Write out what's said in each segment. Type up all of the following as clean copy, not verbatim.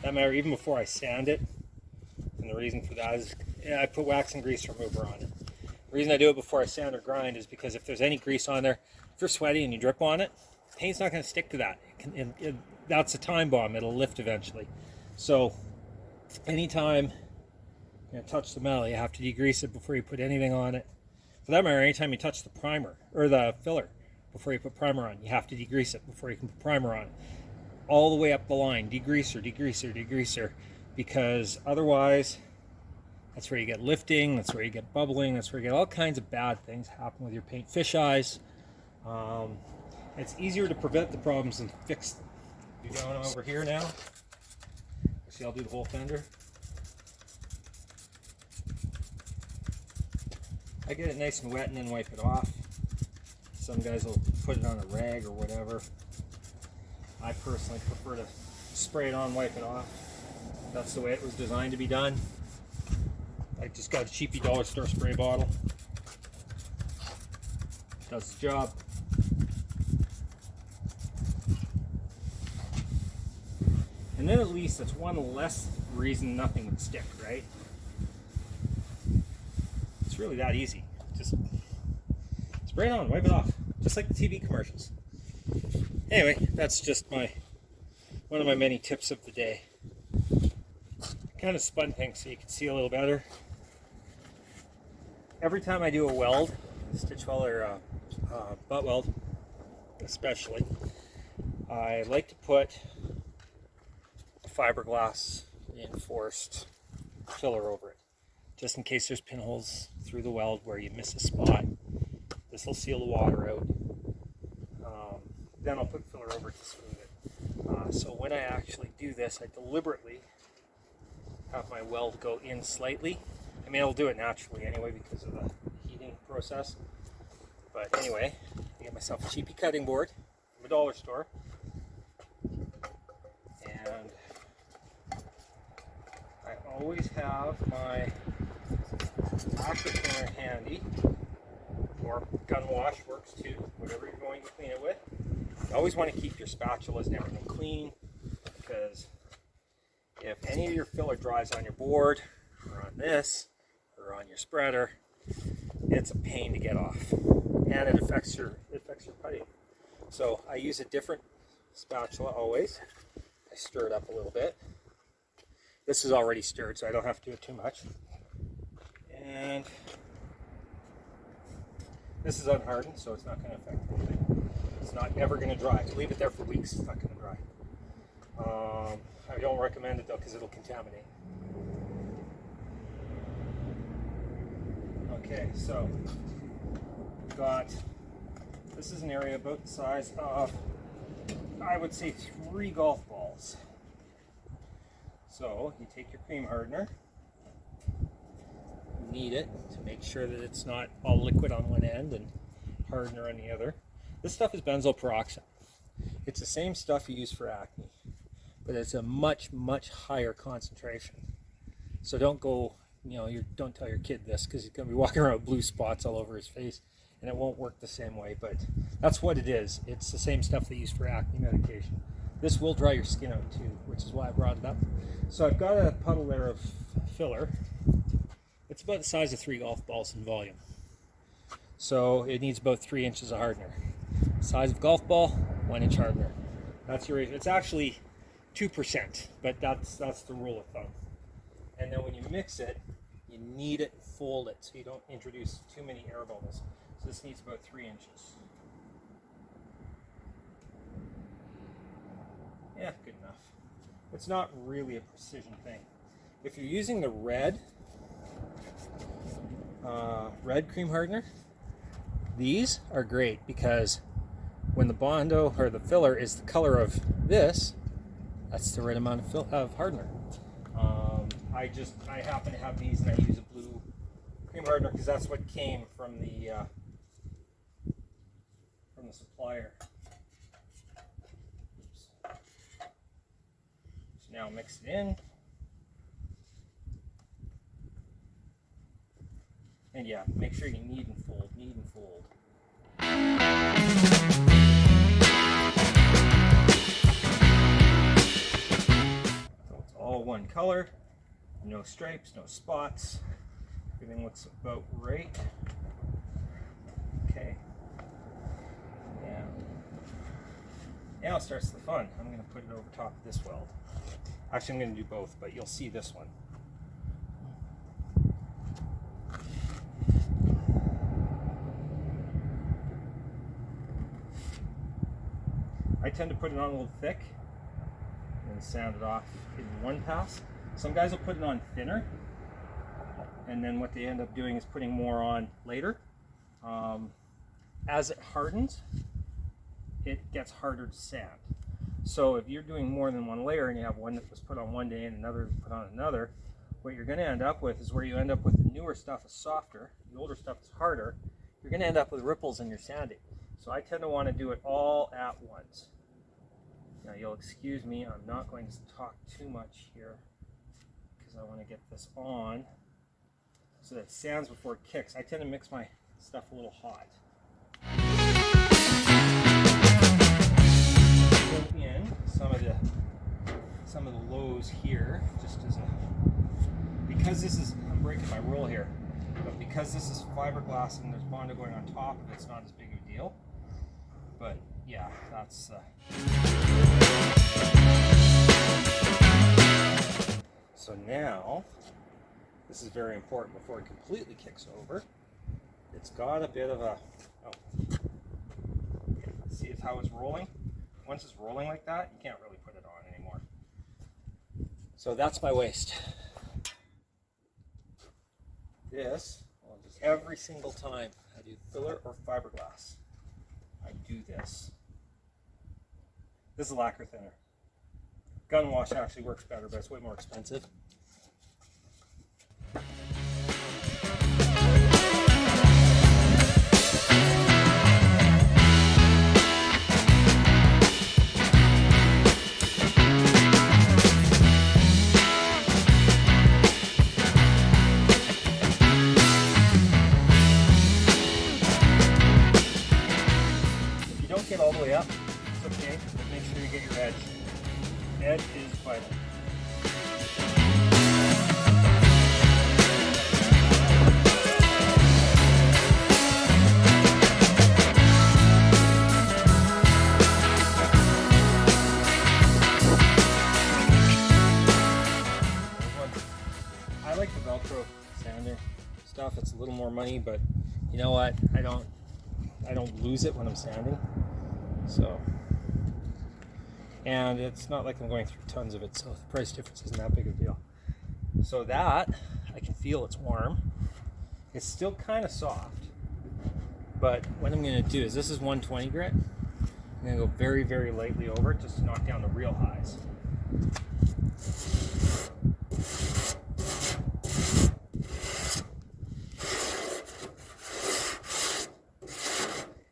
That matter even before I sand it. And the reason for that is I put wax and grease remover on it. The reason I do it before I sand or grind is because if there's any grease on there, if you're sweaty and you drip on it, paint's not going to stick to that. That's a time bomb. It'll lift eventually. So anytime you touch the metal, you have to degrease it before you put anything on it. For that matter, anytime you touch the primer or the filler before you put primer on, you have to degrease it before you can put primer on it. All the way up the line, degreaser, degreaser, degreaser, because otherwise that's where you get lifting, that's where you get bubbling, that's where you get all kinds of bad things happen with your paint. Fish eyes. It's easier to prevent the problems than fix them. Be going over here now. See, I'll do the whole fender. I get it nice and wet and then wipe it off. Some guys will put it on a rag or whatever. I personally prefer to spray it on, wipe it off. That's the way it was designed to be done. I just got a cheapy dollar store spray bottle. Does the job. And then at least that's one less reason nothing would stick, right? It's really that easy. Just spray it on, wipe it off, just like the TV commercials. Anyway, that's just one of my many tips of the day. Kind of spun things so you can see a little better. Every time I do a weld, stitch weld or butt weld especially, I like to put a fiberglass reinforced filler over it, just in case there's pinholes through the weld where you miss a spot. This will seal the water out. Then I'll put filler over to smooth it. So when I actually do this, I deliberately have my weld go in slightly. I mean, I'll do it naturally anyway because of the heating process. But anyway, I get myself a cheapy cutting board from a dollar store. And I always have my washer cleaner handy, or gun wash works too, whatever you're going to clean it with. You always want to keep your spatulas and everything clean, because if any of your filler dries on your board, or on this, or on your spreader, it's a pain to get off, and it affects your putting. So I use a different spatula always. I stir it up a little bit. This is already stirred, so I don't have to do it too much. And this is unhardened, so it's not going to affect anything. It's not ever going to dry. Leave it there for weeks, it's not going to dry. I don't recommend it though, because it'll contaminate. Okay, so this is an area about the size of, I would say, 3 golf balls. So you take your cream hardener, knead it to make sure that it's not all liquid on one end and hardener on the other. This stuff is benzoyl peroxide. It's the same stuff you use for acne, but it's a much, much higher concentration. So don't go, don't tell your kid this, because he's going to be walking around with blue spots all over his face, and it won't work the same way, but that's what it is. It's the same stuff they use for acne medication. This will dry your skin out too, which is why I brought it up. So I've got a puddle there of filler. It's about the size of 3 golf balls in volume. So it needs about 3 inches of hardener. Size of golf ball, 1 inch hardener. That's your ratio. It's actually 2%, but that's the rule of thumb. And then when you mix it, you knead it and fold it so you don't introduce too many air bubbles. So this needs about 3 inches. Yeah, good enough. It's not really a precision thing. If you're using the red cream hardener, these are great, because when the Bondo or the filler is the color of this, that's the right amount of hardener. I happen to have these, and I use a blue cream hardener because that's what came from the supplier. Oops. So now mix it in. And yeah, make sure you knead and fold, knead and fold. one color, no stripes, no spots. Everything looks about right. Okay. Now starts the fun. I'm going to put it over top of this weld. Actually, I'm going to do both, but you'll see this one. I tend to put it on a little thick and sand it off in one pass. Some guys will put it on thinner, and then what they end up doing is putting more on later. As it hardens, it gets harder to sand. So if you're doing more than one layer and you have one that was put on one day and another put on another, what you're going to end up with is where you end up with the newer stuff is softer, the older stuff is harder. You're going to end up with ripples in your sanding. So I tend to want to do it all at once. Now you'll excuse me, I'm not going to talk too much here because I want to get this on so that it sands before it kicks. I tend to mix my stuff a little hot. Put in some of the lows here, just as because this is, I'm breaking my rule here, but because this is fiberglass and there's Bondo going on top of it, it's not as big of a deal. But yeah, that's so now this is very important before it completely kicks over. It's got a bit of a see how it's rolling. Once it's rolling like that, you can't really put it on anymore. So that's my waste. This, every single time I do filler or fiberglass, I do this. This is a lacquer thinner. Gun wash actually works better, but it's way more expensive. All the way up, it's okay, but make sure you get your edge. Edge is vital. I like the Velcro sander stuff. It's a little more money, but you know what? I don't lose it when I'm sanding. So, and it's not like I'm going through tons of it, so the price difference isn't that big of a deal. So that, I can feel it's warm. It's still kind of soft, but what I'm going to do is, this is 120 grit. I'm going to go very, very lightly over it just to knock down the real highs.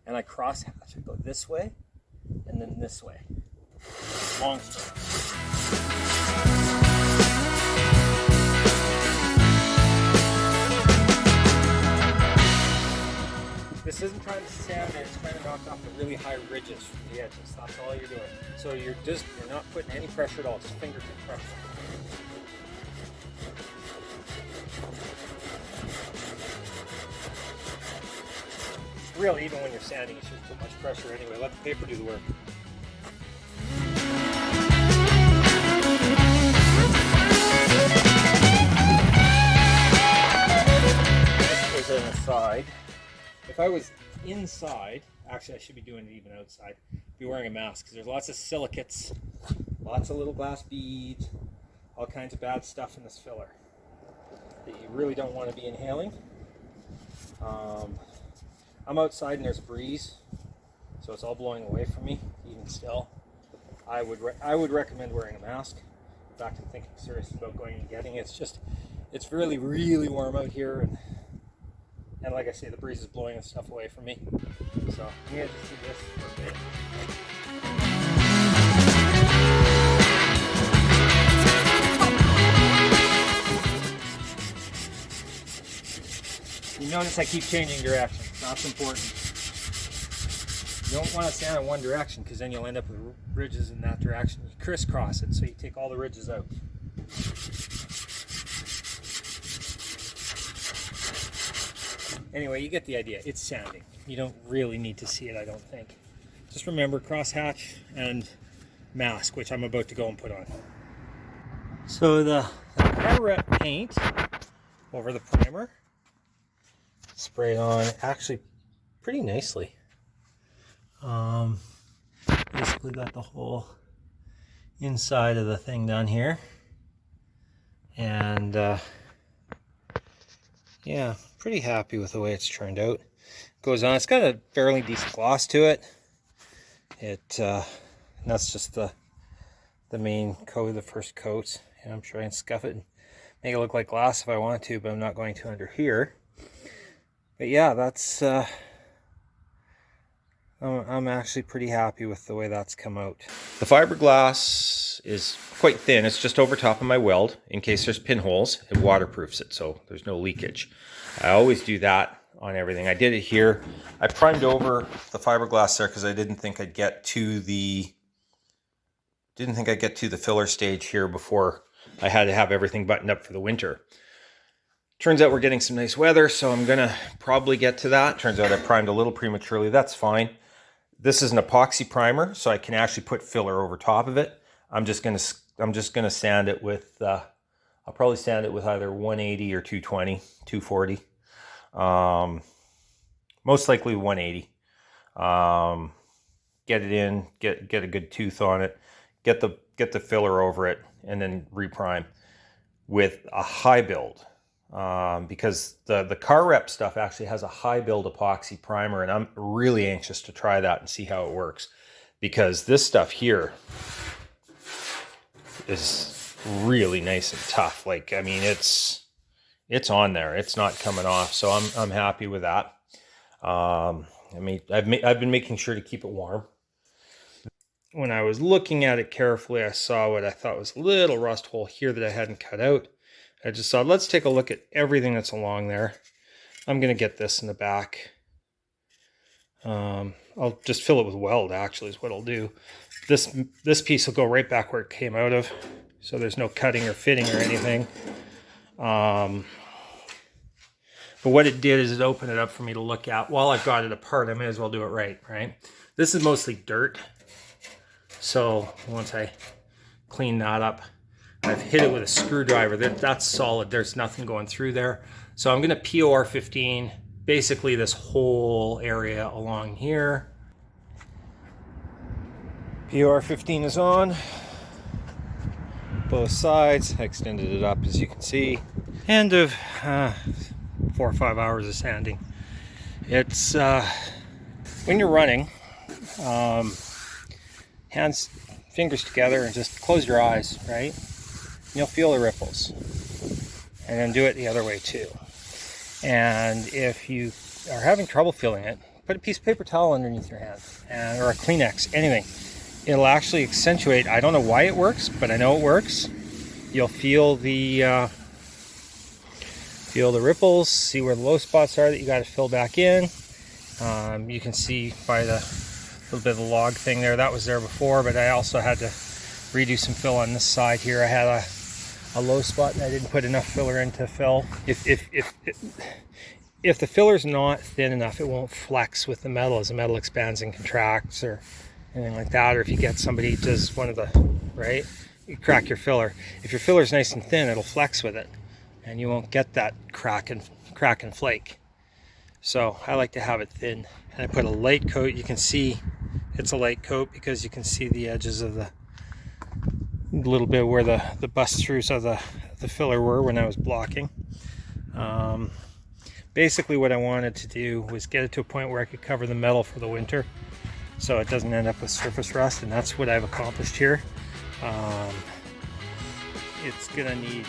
And I cross hatch. I go this way and then this way. Long stroke. This isn't trying to sand it, it's trying to knock off the really high ridges from the edges. That's all you're doing. So you're not putting any pressure at all, just fingertip pressure. Really, even when you're sanding, you shouldn't put much pressure anyway. Let the paper do the work. This is an aside. If I was inside, actually I should be doing it even outside, be wearing a mask because there's lots of silicates, lots of little glass beads, all kinds of bad stuff in this filler that you really don't want to be inhaling. I'm outside and there's a breeze, so it's all blowing away from me. Even still, I would recommend wearing a mask. In fact, I'm thinking seriously about going and getting it. It's really, really warm out here, and like I say, the breeze is blowing the stuff away from me. So I'm going to just do this for a bit. You notice I keep changing direction. That's important. You don't want to sand in one direction because then you'll end up with ridges in that direction. You crisscross it, so you take all the ridges out. Anyway, you get the idea. It's sanding. You don't really need to see it, I don't think. Just remember crosshatch and mask, which I'm about to go and put on. So the car paint over the primer, sprayed on actually pretty nicely. Basically got the whole inside of the thing done here. And yeah, pretty happy with the way it's turned out. Goes on. It's got a fairly decent gloss to it. That's just the main coat, the first coat. And I'm sure I can scuff it and make it look like glass if I want to, but I'm not going to under here. But yeah, that's I'm actually pretty happy with the way that's come out. The fiberglass is quite thin. It's just over top of my weld. In case there's pinholes, it waterproofs it so there's no leakage. I always do that on everything. I did it here. I primed over the fiberglass there because I didn't think I'd get to the filler stage here before I had to have everything buttoned up for the winter. Turns out we're getting some nice weather, so I'm gonna probably get to that. Turns out I primed a little prematurely. That's fine. This is an epoxy primer, so I can actually put filler over top of it. I'm just gonna sand it with I'll probably sand it with either 180 or 220, 240. Most likely 180. Get it in, get a good tooth on it, get the filler over it, and then reprime with a high build. Because the car rep stuff actually has a high build epoxy primer, and I'm really anxious to try that and see how it works, because this stuff here is really nice and tough. Like, I mean, it's on there, it's not coming off, so I'm happy with that. I mean, I've been making sure to keep it warm. When I was looking at it carefully, I saw what I thought was a little rust hole here that I hadn't cut out. I just thought, let's take a look at everything that's along there. I'm going to get this in the back. I'll just fill it with weld, actually, is what I'll do. This piece will go right back where it came out of, so there's no cutting or fitting or anything. But what it did is it opened it up for me to look at. While I've got it apart, I may as well do it right? This is mostly dirt. So once I clean that up, I've hit it with a screwdriver. That's solid. There's nothing going through there. So I'm going to POR 15, basically this whole area along here. POR 15 is on. Both sides. I extended it up, as you can see. End of 4 or 5 hours of sanding. It's when you're running, hands, fingers together, and just close your eyes, right? You'll feel the ripples, and then do it the other way too. And if you are having trouble feeling it, put a piece of paper towel underneath your hand, or a Kleenex, anything. It'll actually accentuate. I don't know why it works, but I know it works. You'll feel the ripples, see where the low spots are that you got to fill back in. You can see by the little bit of the log thing there, that was there before, but I also had to redo some fill on this side here. I had a low spot and I didn't put enough filler in to fill. If the filler's not thin enough, it won't flex with the metal as the metal expands and contracts or anything like that. Or if you get somebody who does one of the, right, you crack your filler. If your filler's nice and thin, it'll flex with it and you won't get that crack and flake. So I like to have it thin. And I put a light coat. You can see it's a light coat because you can see the edges of the little bit where the bust throughs of the filler were when I was blocking. Basically what I wanted to do was get it to a point where I could cover the metal for the winter so it doesn't end up with surface rust, and that's what I've accomplished here. It's gonna need